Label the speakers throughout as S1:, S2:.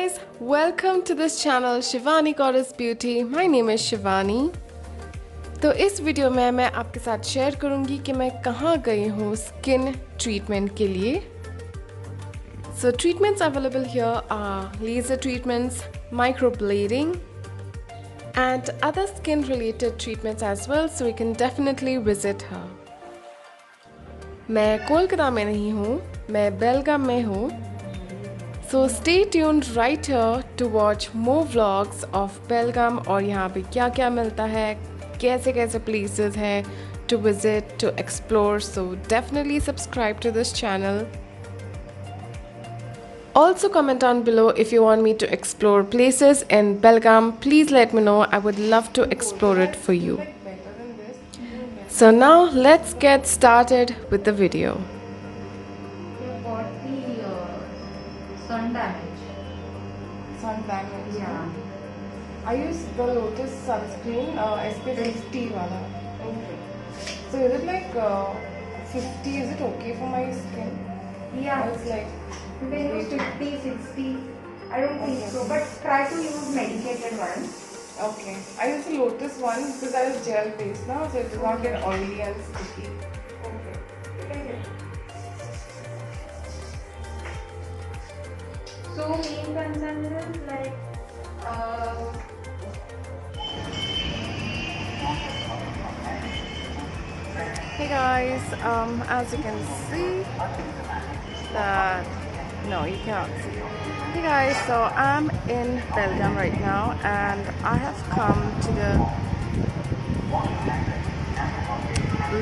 S1: guys, welcome to this channel Shivani Goddess Beauty. My name is Shivani. तो इस video में मैं आपके साथ शेयर करूंगी कि मैं कहाँ गई हूँ स्किन ट्रीटमेंट के लिए. So treatments available here are laser treatments, microblading and other skin related treatments as well, so you can definitely visit her. मैं कोलकाता में नहीं हूँ, मैं बेलगाम में हूँ. So stay tuned right here to watch more vlogs of Belgaum और यहाँ पे क्या क्या मिलता है, कैसे कैसे places हैं to visit, to explore. So definitely subscribe to this channel. Also comment down below if you want me to explore places in Belgaum. Please let me know. I would love to explore it for you. So now let's get started with the video.
S2: Sun damage.
S1: Sun damage.
S2: Yeah.
S1: I use the Lotus sunscreen, SPF 50 wala. Okay. So is it like 50? Is it okay for my skin?
S2: Yeah.
S1: Or it's like
S2: You can use 50, 60. I don't think so, but try to use medicated ones.
S1: okay. I use the Lotus one because I use gel based now, so it does not get oily and sticky.
S2: Okay. You can get. So main concern is like
S1: Hey guys, as you can see that no, you cannot see. Hey guys, so I'm in Belgaum right now and I have come to the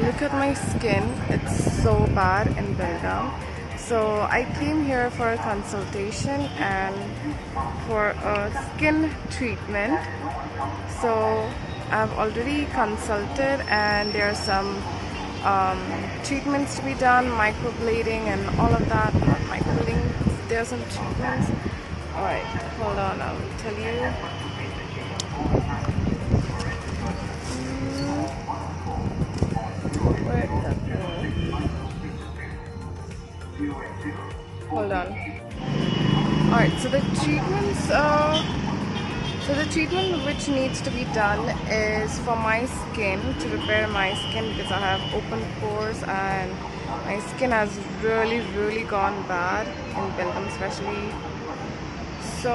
S1: look at my skin. It's so bad in Belgaum. So I came here for a consultation and for a skin treatment. So I've already consulted and there are some treatments to be done, microblading and all of that. Not microblading, there are some treatments. Alright, hold on, I'll tell you. Where did that go? Hold on. Alright, so the treatment which needs to be done is for my skin, to repair my skin because I have open pores and my skin has really gone bad in Belgium especially. So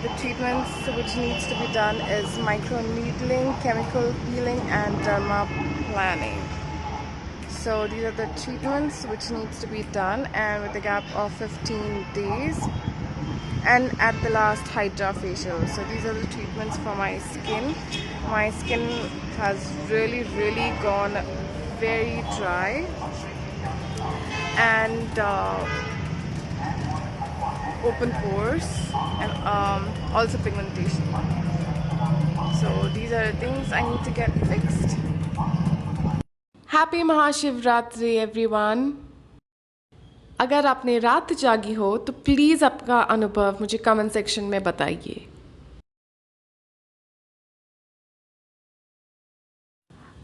S1: the treatments which needs to be done is microneedling, chemical peeling and dermaplaning. So these are the treatments which needs to be done, and with a gap of 15 days. And at the last, Hydra facial. So these are the treatments for my skin. My skin has really gone very dry and open pores and also pigmentation. So these are the things I need to get fixed. Happy Mahashivratri everyone. अगर आपने रात जागी हो तो please आपका अनुभव मुझे comment section में बताइए.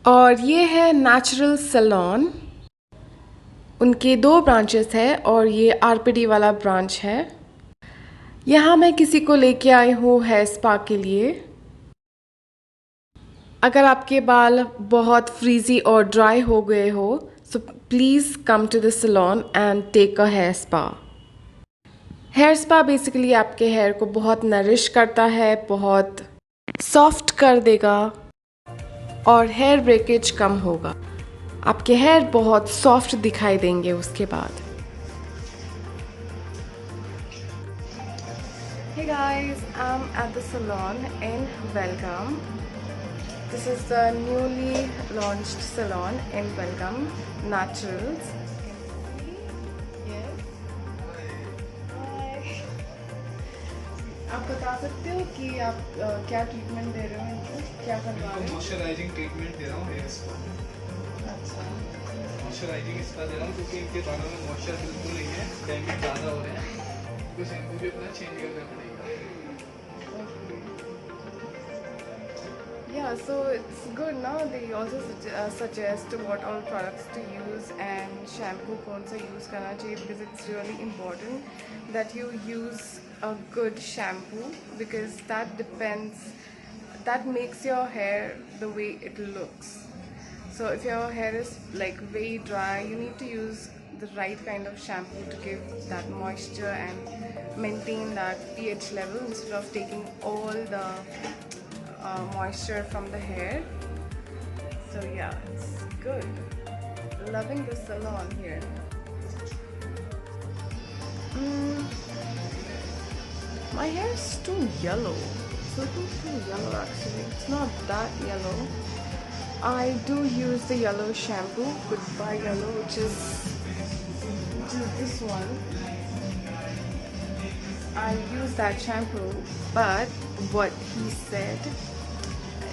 S1: और ये है नेचुरल सैलून. उनके 2 ब्रांचेस हैं और ये आरपीडी वाला ब्रांच है. यहाँ मैं किसी को लेके आई हूँ हेयर स्पा के लिए. अगर आपके बाल बहुत फ्रीजी और ड्राई हो गए हो, so please come to the salon and take a hair spa. Hair spa basically आपके हेयर को बहुत नरिश करता है, बहुत सॉफ्ट कर देगा और हेयर ब्रेकेज कम होगा. आपके हेयर बहुत सॉफ्ट दिखाई देंगे उसके बाद. Hey guys, I'm at the salon in Belgaum. This is the newly launched salon in Belgaum, Naturals. Yes. Hi. आप बता सकते हो कि आप क्या ट्रीटमेंट दे रहे हो इनको, क्या करवा रहे हो?
S3: मॉइस्चराइजिंग ट्रीटमेंट दे रहा हूँ हेयर स्पा.
S1: अच्छा.
S3: मॉइस्चराइजिंग इसका दे रहा हूँ क्योंकि इनके बालों में मॉइस्चर बिल्कुल नहीं है, डैमेज ज़्यादा हो रहे हैं. तो शैम्पू भी अपना चेंज करना पड़ेगा.
S1: Yeah, so it's good now. They also suggest what all products to use and shampoo कौन सा use करना चाहिए, because it's really important that you use a good shampoo, because that makes your hair the way it looks. So if your hair is like very dry, you need to use the right kind of shampoo to give that moisture and maintain that pH level, instead of taking all the moisture from the hair. So yeah, it's good. Loving the salon here. Mm, my hair is too yellow. It's looking too yellow actually. It's not that yellow. I do use the yellow shampoo, Goodbye Yellow, which is this one. I use that shampoo, but what he said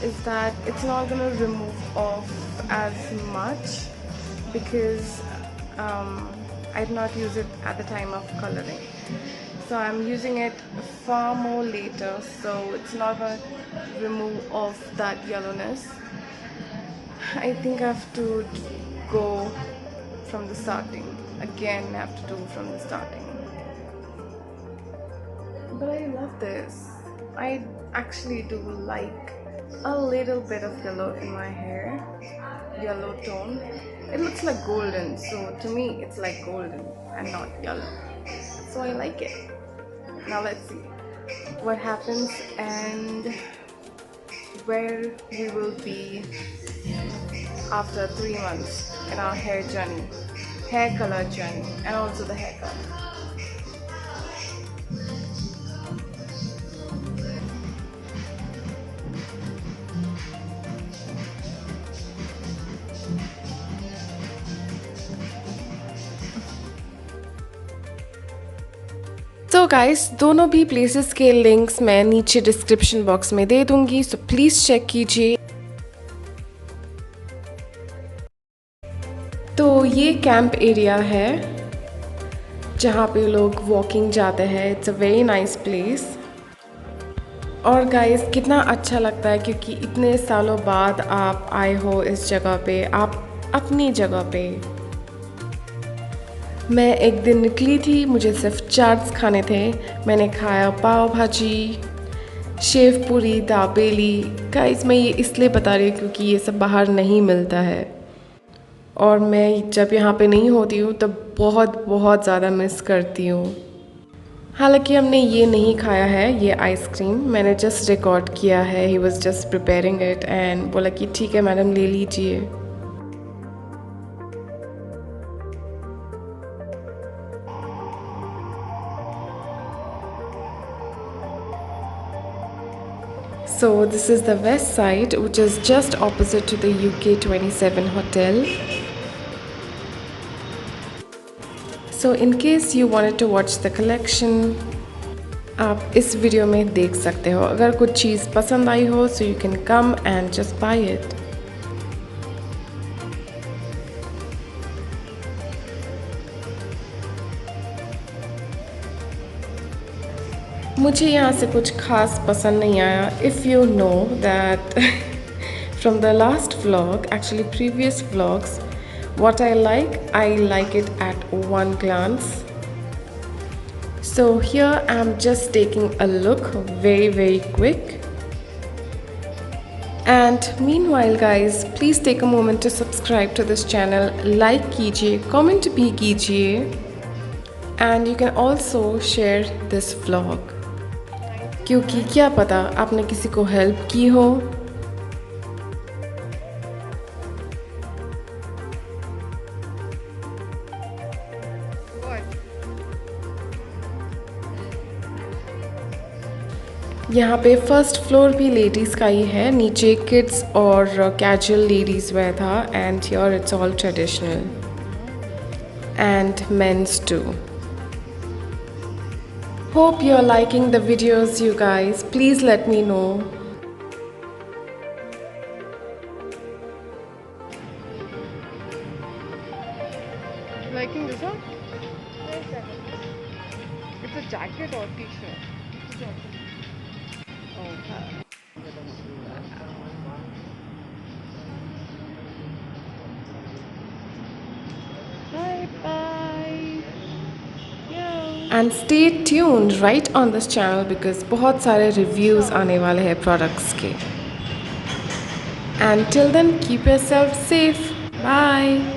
S1: is that it's not gonna remove off as much, because I did not use it at the time of coloring. So I'm using it far more later, so it's not gonna remove off that yellowness. I think I have to go from the starting. Again, I have to do from the starting. But I love this. I actually do like a little bit of yellow in my hair. Yellow tone. It looks like golden, so to me it's like golden and not yellow. So I like it. Now let's see what happens and where we will be after 3 months in our hair journey, hair color journey, and also the haircut. तो guys, दोनों भी places के links मैं नीचे description box में दे दूंगी, so please check कीजिए। तो ये कैंप एरिया है जहाँ पे लोग वॉकिंग जाते हैं। It's a very nice place. और गाइस, कितना अच्छा लगता है क्योंकि इतने सालों बाद आप आए हो इस जगह पे, आप अपनी जगह पे। मैं एक दिन निकली थी, मुझे सिर्फ चाट्स खाने थे। मैंने खाया पाव भाजी, शेव पूरी, दाबेली। गाइस, मैं ये इसलिए बता रही हूँ क्योंकि ये सब बाहर नहीं मिलता है, और मैं जब यहाँ पे नहीं होती हूँ तब बहुत बहुत ज़्यादा मिस करती हूँ। हालांकि हमने ये नहीं खाया है, ये आइसक्रीम मैंने जस्ट रिकॉर्ड किया है। He was just preparing it and बोला कि ठीक है मैडम, ले लीजिए। So this is the west side, which is just opposite to the UK27 hotel. So in case you wanted to watch the collection, आप इस वीडियो में देख सकते हो। अगर कुछ चीज़ पसंद आई हो, so you can come and just buy it. मुझे यहाँ से कुछ खास पसंद नहीं आया। If you know that from the last vlog, actually previous vlogs, what I like it at one glance. So here I'm just taking a look very quick. And meanwhile guys, please take a moment to subscribe to this channel, like कीजिए, comment भी कीजिए, and you can also share this vlog, क्योंकि क्या पता आपने किसी को help की हो। यहाँ पे फर्स्ट फ्लोर भी लेडीज़ का ही है, नीचे किड्स और कैजुअल लेडीज़ वेयर था, and here it's all traditional and men's too. Hope you're liking the videos, you guys. Please let me know. Liking this one? It's a jacket or t-shirt? Oh, and stay tuned right on this channel because बहुत सारे reviews आने वाले हैं products के. And till then, keep yourself safe. Bye.